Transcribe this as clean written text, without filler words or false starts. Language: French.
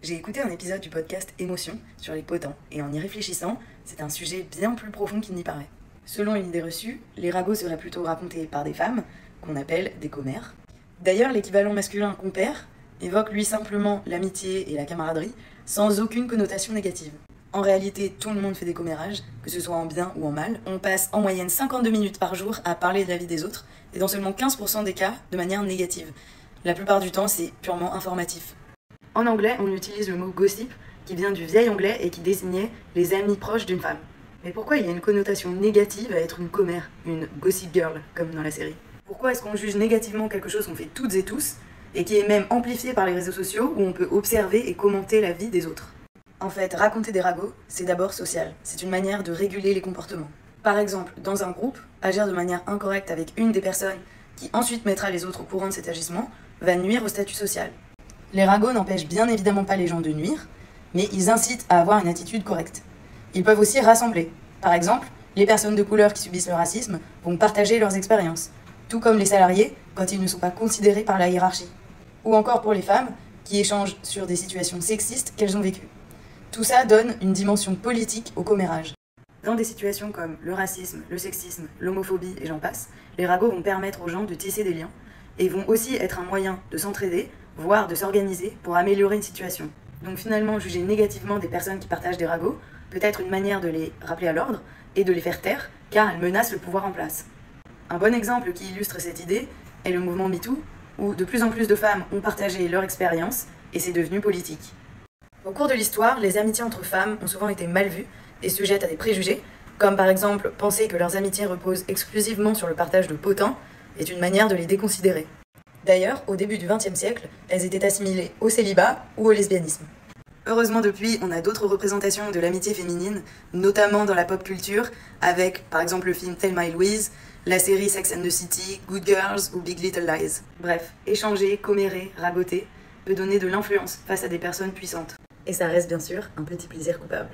J'ai écouté un épisode du podcast Émotion sur les potins, et en y réfléchissant, c'est un sujet bien plus profond qu'il n'y paraît. Selon une idée reçue, les ragots seraient plutôt racontés par des femmes, qu'on appelle des commères. D'ailleurs, l'équivalent masculin compère évoque lui simplement l'amitié et la camaraderie, sans aucune connotation négative. En réalité, tout le monde fait des commérages, que ce soit en bien ou en mal. On passe en moyenne 52 minutes par jour à parler de la vie des autres, et dans seulement 15% des cas, de manière négative. La plupart du temps, c'est purement informatif. En anglais, on utilise le mot gossip, qui vient du vieil anglais et qui désignait les amis proches d'une femme. Mais pourquoi il y a une connotation négative à être une commère, une gossip girl, comme dans la série? Pourquoi est-ce qu'on juge négativement quelque chose qu'on fait toutes et tous, et qui est même amplifié par les réseaux sociaux, où on peut observer et commenter la vie des autres? En fait, raconter des ragots, c'est d'abord social. C'est une manière de réguler les comportements. Par exemple, dans un groupe, agir de manière incorrecte avec une des personnes qui ensuite mettra les autres au courant de cet agissement va nuire au statut social. Les ragots n'empêchent bien évidemment pas les gens de nuire, mais ils incitent à avoir une attitude correcte. Ils peuvent aussi rassembler. Par exemple, les personnes de couleur qui subissent le racisme vont partager leurs expériences, tout comme les salariés quand ils ne sont pas considérés par la hiérarchie. Ou encore pour les femmes qui échangent sur des situations sexistes qu'elles ont vécues. Tout ça donne une dimension politique au commérage. Dans des situations comme le racisme, le sexisme, l'homophobie et j'en passe, les ragots vont permettre aux gens de tisser des liens et vont aussi être un moyen de s'entraider, voire de s'organiser pour améliorer une situation. Donc finalement, juger négativement des personnes qui partagent des ragots peut être une manière de les rappeler à l'ordre et de les faire taire, car elles menacent le pouvoir en place. Un bon exemple qui illustre cette idée est le mouvement MeToo, où de plus en plus de femmes ont partagé leur expérience et c'est devenu politique. Au cours de l'histoire, les amitiés entre femmes ont souvent été mal vues et sujettes à des préjugés, comme par exemple penser que leurs amitiés reposent exclusivement sur le partage de potins est une manière de les déconsidérer. D'ailleurs, au début du XXe siècle, elles étaient assimilées au célibat ou au lesbianisme. Heureusement depuis, on a d'autres représentations de l'amitié féminine, notamment dans la pop culture, avec par exemple le film Thelma et Louise, la série Sex and the City, Good Girls ou Big Little Lies. Bref, échanger, commérer, ragoter peut donner de l'influence face à des personnes puissantes. Et ça reste bien sûr un petit plaisir coupable.